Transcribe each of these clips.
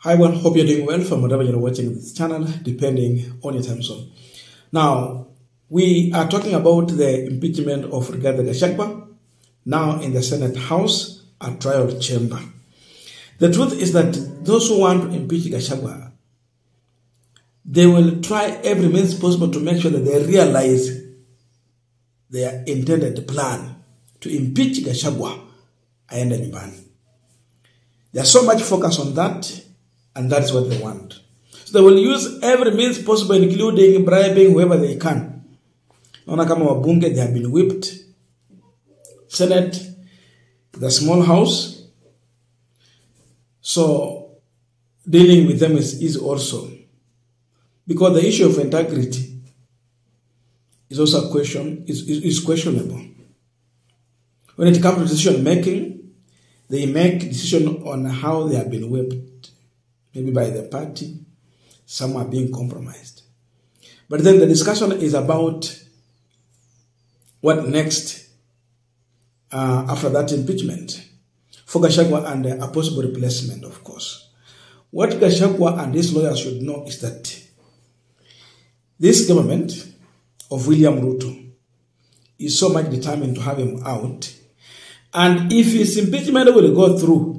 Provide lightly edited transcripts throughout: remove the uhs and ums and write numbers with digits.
Hi everyone, hope you're doing well from whatever you're watching this channel, depending on your time zone. Now, we are talking about the impeachment of GACHAGWA, now in the Senate House at trial chamber. The truth is that those who want to impeach GACHAGWA, they will try every means possible to make sure that they realize their intended plan to impeach GACHAGWA and nyumbani. There's so much focus on that, and that's what they want. So they will use every means possible, including bribing whoever they can. Naona kama wabunge, they have been whipped. Senate, the small house. So dealing with them is easy also. Because the issue of integrity is also a question, is questionable. When it comes to decision making, they make decision on how they have been whipped. Maybe by the party, some are being compromised. But then the discussion is about what next after that impeachment for GACHAGWA and a possible replacement, of course. What GACHAGWA and his lawyers should know is that this government of William Ruto is so much determined to have him out. And if his impeachment will go through,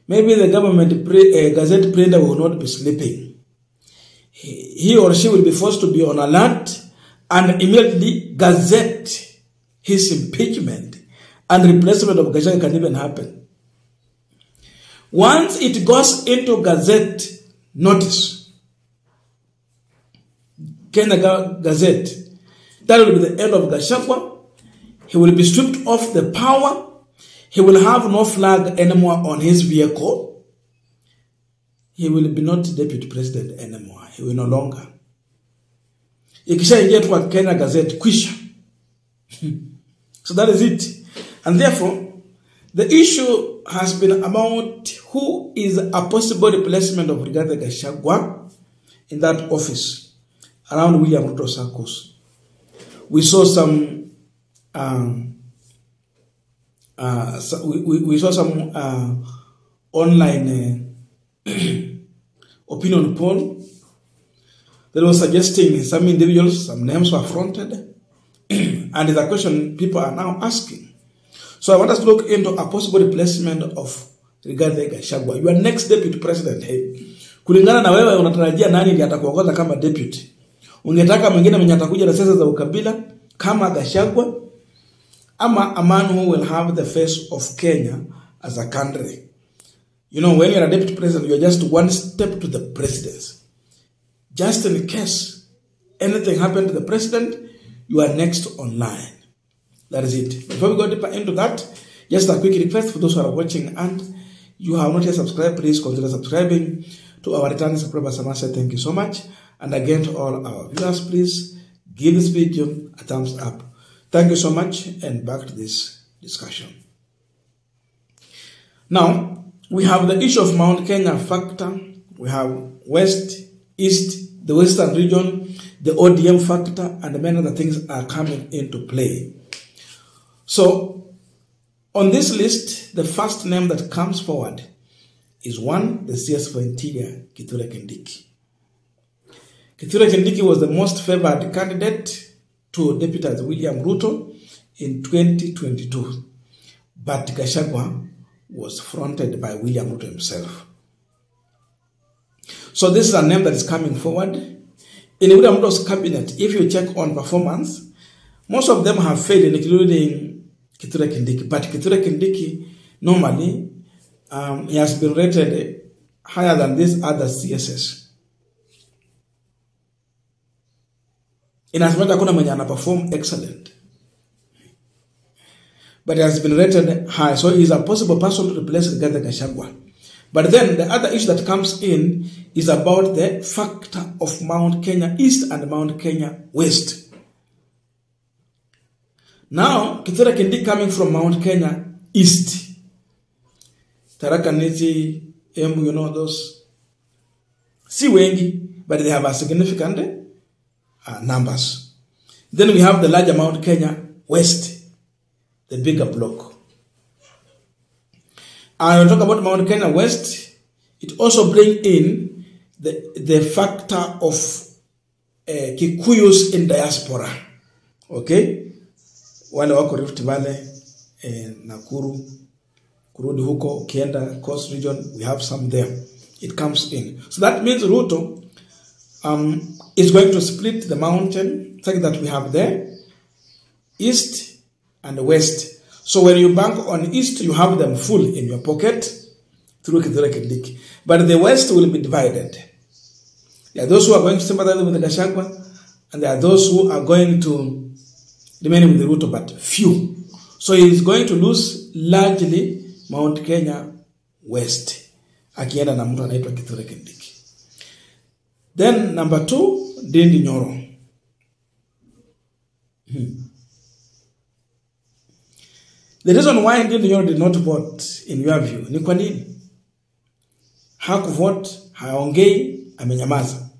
maybe the government gazette printer will not be sleeping. He or she will be forced to be on alert and immediately gazette his impeachment, and replacement of GACHAGWA can even happen. Once it goes into gazette notice, Kenya Gazette, that will be the end of GACHAGWA. He will be stripped off the power. He will have no flag anymore on his vehicle. He will be not deputy president anymore. He will no longer. Ikishaingia tu Kenya Gazette, kwisha. So that is it. And therefore, the issue has been about who is a possible replacement of GACHAGWA in that office around William Ruto circles. We saw some online opinion poll that was suggesting some individuals, some names were fronted, and it's a question people are now asking. So I want us to look into a possible replacement of GACHAGWA. Your next deputy president, hey, kulingana na wewe unatarajia nani ndiye atakuongoza kama deputy? Ungetaka mwingine mwenye atakuja na siasa za ukabila kama GACHAGWA, ama a man who will have the face of Kenya as a country? You know, when you're a deputy president, you're just one step to the presidency. Just in case anything happened to the president, you are next online. That is it. Before we go deeper into that, just a quick request for those who are watching and you have not yet subscribed, please consider subscribing. To our returning subscribers, I must say thank you so much. And again, to all our viewers, please give this video a thumbs up. Thank you so much, and back to this discussion. Now, we have the issue of Mount Kenya factor. We have West, East, the Western region, the ODM factor, and many other things are coming into play. So, on this list, the first name that comes forward is one, the CS for Interior, Kithure Kindiki. Kithure Kindiki was the most favored candidate to deputize William Ruto in 2022. But GACHAGWA was fronted by William Ruto himself. So this is a name that is coming forward. In William Ruto's cabinet, if you check on performance, most of them have failed, including Kithure Kindiki. But Kithure Kindiki, normally, he has been rated higher than these other CSS. In as much as Akuna perform excellent. But he has been rated high. So he is a possible person to replace GACHAGWA. But then the other issue that comes in is about the factor of Mount Kenya East and Mount Kenya West. Now, Kithure Kindiki coming from Mount Kenya East. Tharaka Nithi, Embu, you know those. Si wengi, but they have a significant numbers. Then we have the larger Mount Kenya West, the bigger block. And we'll talk about Mount Kenya West. it also brings in the factor of Kikuyus in diaspora. Okay? Wale wako Rift Valley, Nakuru, kurudi huko, Kienda, Coast region, we have some there. It comes in. So that means Ruto is going to split the mountain, like that we have there, east and west. So when you bank on east, you have them full in your pocket through Kithure Kindiki. But the west will be divided. There are those who are going to sympathize with the Gachagua, and there are those who are going to remain with the Ruto, but few. So he is going to lose largely Mount Kenya West. Akienda na mtu anaitwa Kithure Kindiki. Then number 2, Ndindi Nyoro. The reason why Ndindi Nyoro did not vote, in your view, ni kwa nini? Hakuvote, haongei, amenyamaza.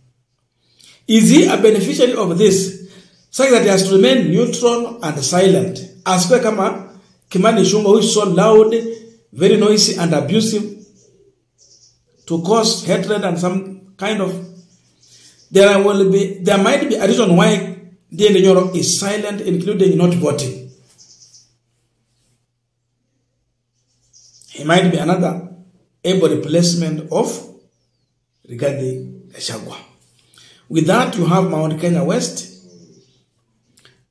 Is he a beneficiary of this? So that he has to remain neutral and silent. As per kama Kimani Ichung'wah, who is so loud, very noisy and abusive, to cause hatred and some kind of... There might be a reason why Ndindi Nyoro is silent, including not voting. He might be another able replacement of Rigathi Gachagua. With that, you have Mount Kenya West.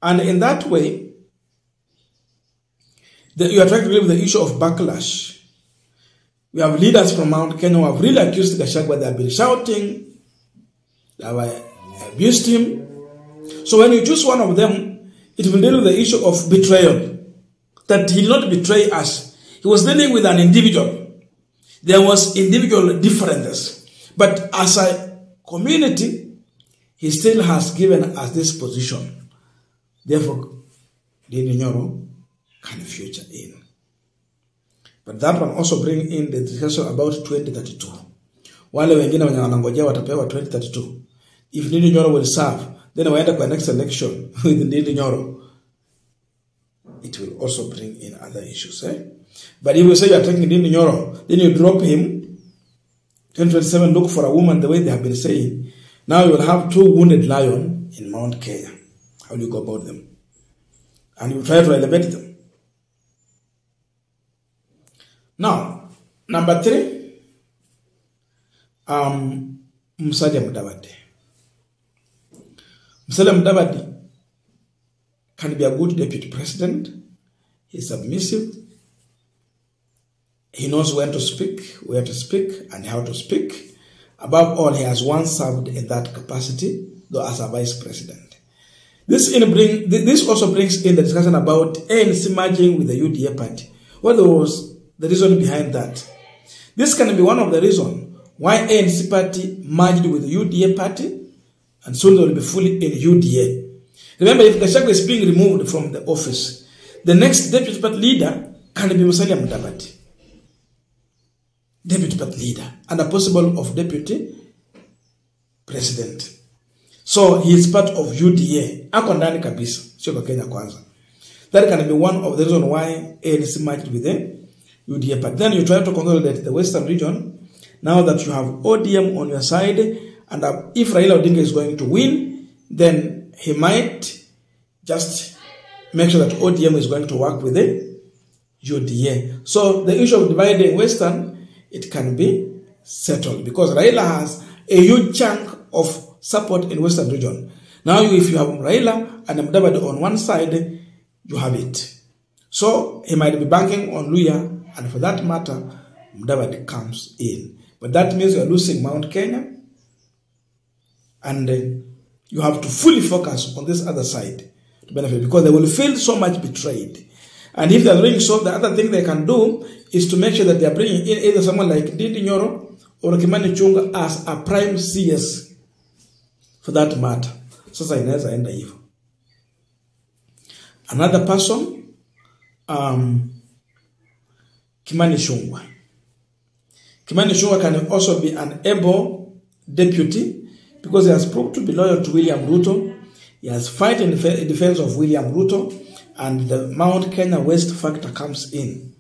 And in that way, you are trying to deal with the issue of backlash. We have leaders from Mount Kenya who have really accused Gachagua. They have been shouting, they have abused him. So when you choose one of them, it will deal with the issue of betrayal. That he did not betray us. He was dealing with an individual. There was individual differences. But as a community, he still has given us this position. Therefore, Ndindi Nyoro can future in. But that one also bring in the discussion about 2032. Wale wengine wenye wanangojea watapewa 2032. If Ndindi Nyoro will serve, then waenda kwa next election with Ndindi Nyoro. It will also bring in other issues. But if you say you are taking Ndindi Nyoro, then you drop him. 2027, look for a woman the way they have been saying. Now you will have 2 wounded lions in Mount Kenya. How do you go about them? And you try to elevate them. Now, number 3, Musalia Mudavadi. Musalia Mudavadi can be a good deputy president. He's submissive. He knows when to speak, where to speak, and how to speak. Above all, he has once served in that capacity, though as a vice president. This also brings in the discussion about ANC merging with the UDA party. What was the reason behind that? This can be one of the reasons why ANC party merged with the UDA party, and soon they will be fully in UDA. Remember, if Gachagua is being removed from the office, the next deputy party leader can be Musalia Mudavadi. Deputy party leader and a possible of deputy president. So he is part of UDA. Ako ndani kabisa, sio kwa Kenya kwanza. That can be one of the reasons why ANC merged with the UDA. But then you try to consolidate the western region. Now that you have ODM on your side, and if Raila Odinga is going to win, then he might just make sure that ODM is going to work with the UDA. So the issue of dividing western, it can be settled because Raila has a huge chunk of support in western region. Now if you have Raila and Mudavadi on one side, you have it. So he might be banking on Luya, and for that matter, Mudavadi comes in. But that means you are losing Mount Kenya, and you have to fully focus on this other side to benefit, because they will feel so much betrayed. And if they are doing so, the other thing they can do is to make sure that they are bringing in either someone like Ndindi Nyoro or Kimani Ichung'wah as a prime CS for that matter. Sasa inaweza enda hivyo. Another person, Kimani Ichung'wah. Kimani Ichung'wah can also be an able deputy because he has proved to be loyal to William Ruto. He has fought in defense of William Ruto, and the Mount Kenya West factor comes in.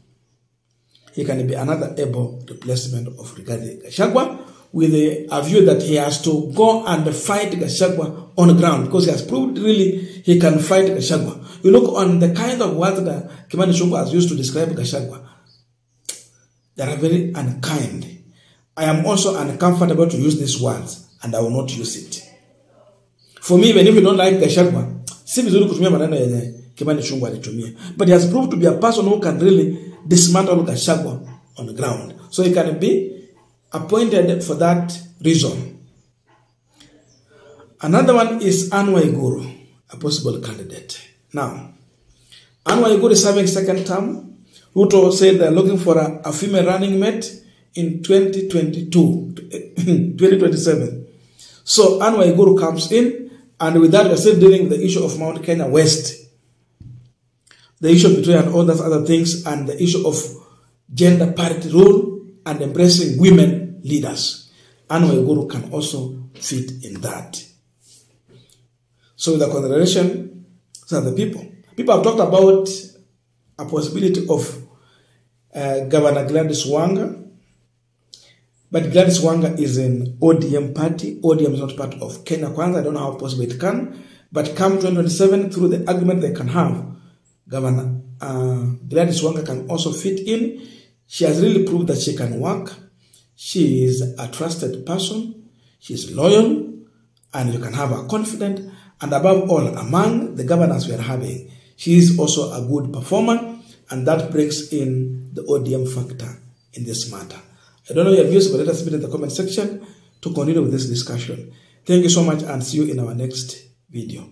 he can be another able replacement of Rigathi Gachagua, with a view that he has to go and fight Gachagua on the ground, because he has proved really he can fight Gachagua. You look on the kind of words that Kimani Ichung'wah has used to describe Gachagua, they are very unkind. I am also uncomfortable to use these words, and I will not use it. For me, even if you don't like Gachagua, si vizuri kutumia maneno yenye Kimani Ichung'wah alitumia. But he has proved to be a person who can really dismantle Gachagua on the ground. So he can be appointed for that reason. Another one is Anne Waiguru, a possible candidate. Now, Anne Waiguru is serving second term. Ruto said they're looking for a female running mate in 2027. So Anne Waiguru comes in, and with that we're still dealing with the issue of Mount Kenya West, the issue of betrayal and all those other things, and the issue of gender parity rule and embracing women leaders. Anne Waiguru can also fit in that. So with the consideration, these are the people. People have talked about a possibility of Governor Gladys Wanga, but Gladys Wanga is an ODM party. ODM is not part of Kenya Kwanza. I don't know how possible it can, but come 2027, through the argument they can have, Governor Gladys Wanga can also fit in. She has really proved that she can work. She is a trusted person. She is loyal, and you can have her confident. And above all, among the governors we are having, she is also a good performer, and that brings in the ODM factor in this matter. I don't know your views, but let us put in the comment section to continue with this discussion. Thank you so much, and see you in our next video.